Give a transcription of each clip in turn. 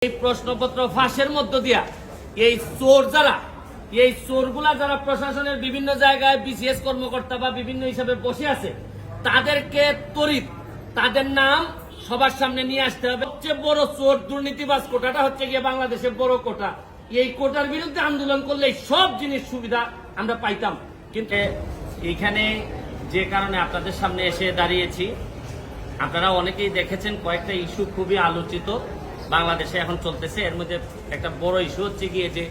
এই প্রশ্নপত্র ফাঁসের মধ্য দিয়া এই চোরগুলা যারা প্রশাসনের বিভিন্ন জায়গায় বিসিএস কর্মকর্তা বা বিভিন্ন হিসাবে বসে আছে তাদেরকে ত্বরিত তাদের নাম সবার সামনে নিয়ে আসতে হবে। সবচেয়ে বড় চোর দুর্নীতিবাজ কোটাটা হচ্ছে গিয়ে বাংলাদেশের বড় কোটা। এই কোটার বিরুদ্ধে আন্দোলন করলে সব জিনিস সুবিধা আমরা পাইতাম। কিন্তু এইখানে যে কারণে আপনাদের সামনে এসে দাঁড়িয়েছি, আপনারা অনেকেই দেখেছেন কয়েকটা ইস্যু খুবই আলোচিত বাংলাদেশে এখন চলতেছে। এর মধ্যে একটা বড় ইস্যু হচ্ছে গিয়ে যে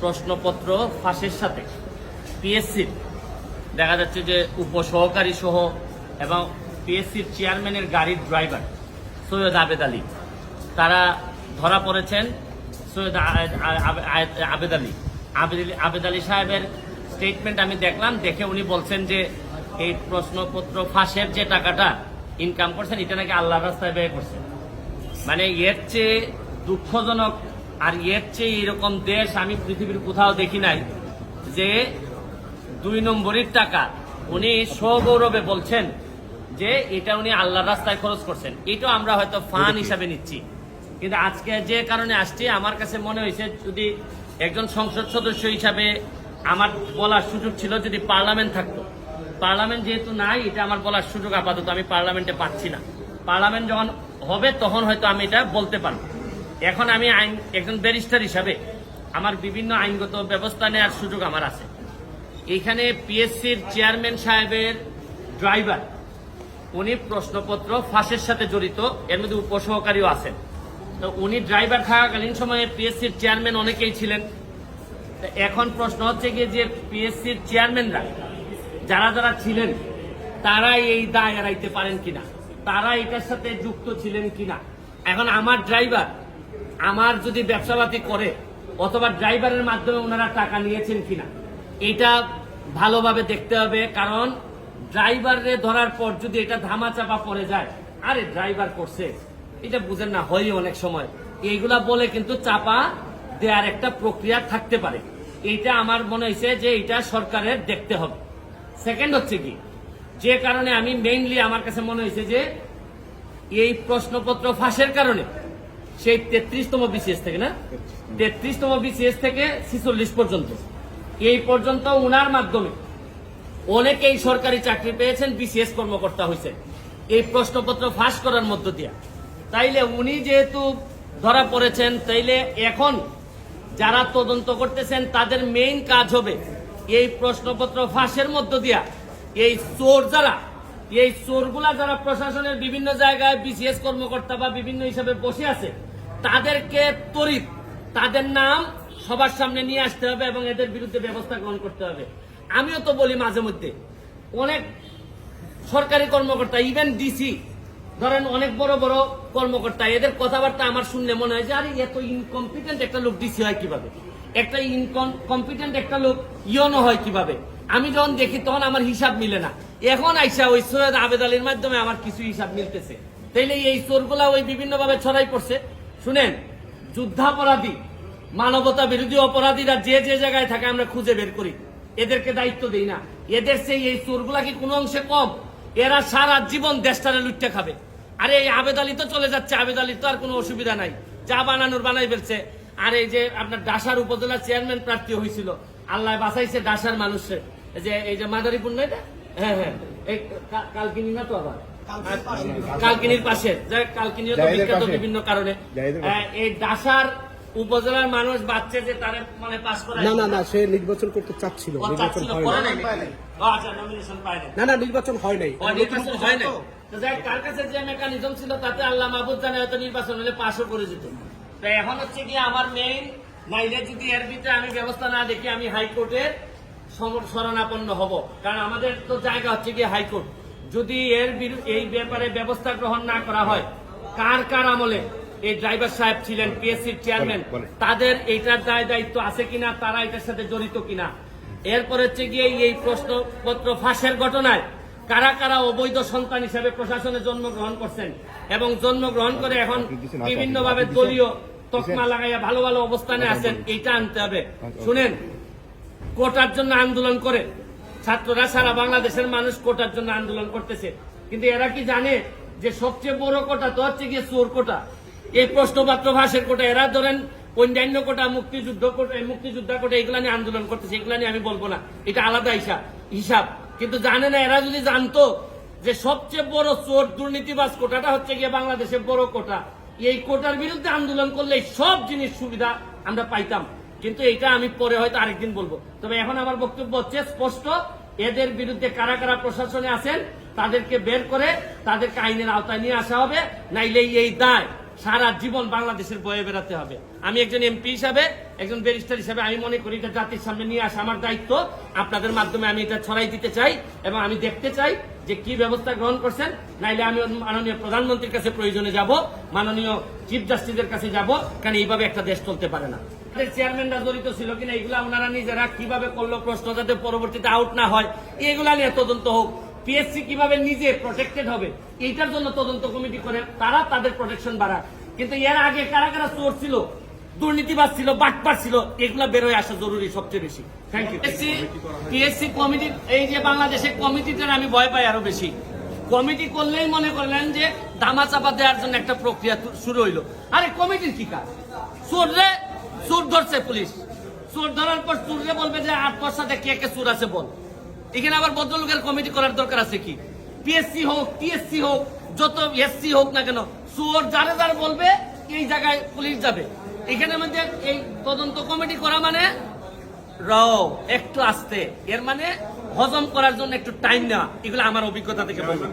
প্রশ্নপত্র ফাঁসের সাথে পিএসসির দেখা যাচ্ছে যে উপসহকারী সহ এবং পিএসসির চেয়ারম্যানের গাড়ির ড্রাইভার সৈয়দ আবেদ আলী তারা ধরা পড়েছেন। সৈয়দ আবেদ আলী সাহেবের স্টেটমেন্ট আমি দেখলাম, দেখে উনি বলছেন যে এই প্রশ্নপত্র ফাঁসের যে টাকাটা ইনকাম করছেন এটা নাকি আল্লাহর রাস্তায় ব্যয় করছেন। মানে এর চেয়ে দুঃখজনক আর এর চেয়ে এরকম দেশ আমি পৃথিবীর কোথাও দেখি নাই যে 2 নম্বরের টাকা উনি সগৌরবে বলছেন যে এটা উনি আল্লাহর রাস্তায় খরচ করছেন। এটাও আমরা হয়তো ফান হিসাবে নিচ্ছি, কিন্তু আজকে যে কারণে আসছি আমার কাছে মনে হয়েছে যদি একজন সংসদ সদস্য হিসাবে আমার বলার সুযোগ ছিল, যদি পার্লামেন্ট থাকতো। পার্লামেন্ট যেহেতু নাই, এটা আমার বলার সুযোগ আপাতত আমি পার্লামেন্টে পাচ্ছি না। পার্লামেন্ট যখন হবে তখন হয়তো আমি এটা বলতে পারবো। এখন আমি একজন ব্যারিস্টার হিসাবে আমার বিভিন্ন আইনগত ব্যবস্থা নেওয়ার সুযোগ আমার আছে। এখানে পিএসসির চেয়ারম্যান সাহেবের ড্রাইভার উনি প্রশ্নপত্র ফাঁসের সাথে জড়িত, এর মধ্যে উপসহকারীও আছেন। তো উনি ড্রাইভার থাকাকালীন সময়ে পিএসসির চেয়ারম্যান অনেকেই ছিলেন। এখন প্রশ্ন হচ্ছে গিয়ে যে পিএসসির চেয়ারম্যানরা যারা যারা ছিলেন তারা এই দায় এড়াইতে পারেন কিনা, তারা এটার সাথে যুক্ত ছিলেন কিনা। এখন আমার ড্রাইভার আমার যদি ব্যবসাপাতি করে অথবা ড্রাইভারের মাধ্যমে ওনারা টাকা নিয়েছেন কিনা এটা ভালোভাবে দেখতে হবে। কারণ ড্রাইভারে ধরার পর যদি এটা ধামাচাপা পড়ে যায়, আরে ড্রাইভার করছে এটা বুঝেন না, হয় অনেক সময় এইগুলা বলে কিন্তু চাপা দেওয়ার একটা প্রক্রিয়া থাকতে পারে। এইটা আমার মনে হয়েছে যে এটা সরকারের দেখতে হবে। সেকেন্ড হচ্ছে কি, যে কারণে আমি মেইনলি আমার কাছে মনে হয়েছে যে এই প্রশ্নপত্র ফাঁসের কারণে সেই 33তম বিসিএস থেকে 33তম বিসিএস থেকে 46 পর্যন্ত এই পর্যন্ত উনার মাধ্যমে অনেকেই সরকারি চাকরি পেয়েছেন, বিসিএস কর্মকর্তা হয়েছে এই প্রশ্নপত্র ফাঁস করার মধ্য দিয়ে। তাইলে উনি যেহেতু ধরা পড়েছেন, তাইলে এখন যারা তদন্ত করতেছেন তাদের মেইন কাজ হবে এই প্রশ্নপত্র ফাঁসের মধ্য দিয়া এই চোরগুলা যারা প্রশাসনের বিভিন্ন জায়গায় বিসিএস কর্মকর্তা বা বিভিন্ন হিসাবে বসে আছে তাদেরকে ত্বরিত তাদের নাম সবার সামনে নিয়ে আসতে হবে এবং এদের বিরুদ্ধে ব্যবস্থা গ্রহণ করতে হবে। আমিও তো বলি মাঝে মধ্যে অনেক সরকারি কর্মকর্তা, ইভেন ডিসি ধরেন অনেক বড় বড় কর্মকর্তা, এদের কথাবার্তা আমার শুনলে মনে হয় যে আরে এত ইনকম্পিটেন্ট একটা লোক ডিসি হয় কিভাবে, একটা ইনকম্পিটেন্ট একটা লোক ইয়নো হয় কিভাবে। আমি যখন দেখি তখন আমার হিসাব মিলে না। এখন আইসা ওই সৈয়দ আবেদ আলীর মাধ্যমে আমার কিছু হিসাব মিলতেছে। তাইলে এই চোরগুলা ওই বিভিন্ন ভাবে ছড়াই পড়ছে। শুনেন, যুদ্ধাপরাধী মানবতা বিরোধী অপরাধীরা যে যে জায়গায় থাকে আমরা খুঁজে বের করি, এদেরকে দায়িত্ব দেই না। এদের সেই এই চোরগুলা কি কোনো অংশে কম? এরা সারা জীবন দেশটারে লুটতে খাবে। আরে এই আবেদ আলী তো চলে যাচ্ছে, আবেদ আলীর তো আর কোনো অসুবিধা নাই, যা বানানোর বানাই ফেলছে। আর এই যে আপনার ডাসার উপজেলা চেয়ারম্যান প্রার্থী হয়েছিল, আল্লাহ বাঁচাইছে ডাসার মানুষের, যে এই যে মাদারীপুর না এটা, হ্যাঁ এই কালকিনি না তো আবার কালকিনির পাশে, কালকিনিও তো বিখ্যাত বিভিন্ন কারণে। এই ডাসার উপজেলার মানুষ বাচ্চা যে তার মানে পাস করে না সে নির্বাচন করতে চাচ্ছিল, নির্বাচন হয় নাই। নির্বাচন হয় নাই। তার কাছে যে মেকানিজম ছিল তাতে আল্লাহ মাহবুব জানে হয়তো নির্বাচন হলে পাশও করে যেত। তো এখন হচ্ছে কি আমার মেইন, নাইলে যদি এর ভিতরে আমি ব্যবস্থা না দেখি আমি হাইকোর্টের শরণাপন্ন হব। কারণ আমাদের তো জায়গা হচ্ছে কি হাইকোর্ট। যদি এই ব্যাপারে ব্যবস্থা গ্রহণ না করা হয়, কার আমলে এই ড্রাইভার সাহেব ছিলেন, পিএসসির চেয়ারম্যান, তাদের এইটার দায়িত্ব আছে কিনা, তারা এটার সাথে জড়িত কিনা। এরপর হচ্ছে গিয়ে এই প্রশ্নপত্র ফাঁসের ঘটনায় কারা কারা অবৈধ সন্তান হিসেবে প্রশাসনে জন্মগ্রহণ করছেন এবং জন্মগ্রহণ করে এখন বিভিন্নভাবে দলীয় তকমা লাগাইয়া ভালো ভালো অবস্থানে আছেন, এইটা আনতে হবে। শুনেন, কোটার জন্য আন্দোলন করে ছাত্ররা, সারা বাংলাদেশের মানুষ কোটার জন্য আন্দোলন করতেছে, কিন্তু এরা কি জানে যে সবচেয়ে বড় কোটা তো হচ্ছে গিয়ে চোর কোটা। এই প্রশ্নপত্র ফাঁসের কোটা, এরা ধরেন অন্যান্য কোটা, মুক্তিযোদ্ধা কোটা, এগুলা নিয়ে আন্দোলন করতেছে, এগুলা নিয়ে আমি বলবো না, এটা আলাদা হিসাব। কিন্তু জানে না, এরা যদি জানতো যে সবচেয়ে বড় চোর দুর্নীতিবাজ কোটাটা হচ্ছে গিয়ে বাংলাদেশের বড় কোটা, এই কোটার বিরুদ্ধে আন্দোলন করলে সব জিনিস সুবিধা আমরা পাইতাম। কিন্তু এটা আমি পরে হয়তো আরেকদিন বলবো। তবে এখন আমার বক্তব্য হচ্ছে স্পষ্ট, এদের বিরুদ্ধে কারা কারা প্রশাসনে আছেন তাদেরকে বের করে তাদেরকে আইনের আওতায় নিয়ে আসা হবে, নাইলে এই দায় সারা জীবন বাংলাদেশের বয়ে বেড়াতে হবে। আমি একজন এমপি হিসাবে, একজন ব্যারিস্টার হিসাবে আমি মনে করি এটা জাতির সামনে নিয়ে আসা আমার দায়িত্ব। আপনাদের মাধ্যমে আমি এটা ছড়াই দিতে চাই এবং আমি দেখতে চাই যে কি ব্যবস্থা গ্রহণ করছেন। নাইলে আমি মাননীয় প্রধানমন্ত্রীর কাছে প্রয়োজনে যাব, মাননীয় চিফ জাস্টিসের কাছে যাব, কারণ এইভাবে একটা দেশ চলতে পারে না। চেয়ারম্যানরা জড়িত ছিল কিনা এগুলা ওনারা নিজেরা কিভাবে করলো, প্রশ্ন যাতে পরবর্তীতে আউট না হয় এগুলা নিয়ে তদন্ত হোক। পিএসসি কিভাবে নিজে প্রোটেক্টেড হবে এইটার জন্য তদন্ত কমিটি করে তারা তাদের প্রোটেকশন বাড়ায়। কিন্তু এর আগে কারা কারা চোর ছিল, দুর্নীতিবাজ ছিল, বাটপার ছিল, এগুলা বের হয়ে আসা জরুরি সবচেয়ে বেশি। Thank you. পিএসসি কমিটি, এই যে বাংলাদেশের কমিটিটার আমি ভয় পাই আরো বেশি। কমিটি করলেই মনে করলেন যে ধামা চাপা দেওয়ার জন্য একটা প্রক্রিয়া শুরু হইলো। আরে কমিটির কি কাজ? চোর ধরছে পুলিশ, চোর ধরার পর চোররে বলবে যে 8 পয়সাতে কে কে চোর আছে বল। এখানে আবার ভদ্রলোকের কমিটি করার দরকার আছে কি? পিএসসি হোক, টিএসসি হোক, যত এসসি হোক না কেন, চোর যারে যার বলবে এই জায়গায় পুলিশ যাবে। এখানে মধ্যে এই তদন্ত কমিটি করা মানে একটু আস্তে, এর মানে হজম করার জন্য একটু টাইম নেওয়া। এগুলো আমার অভিজ্ঞতা থেকে বলবো।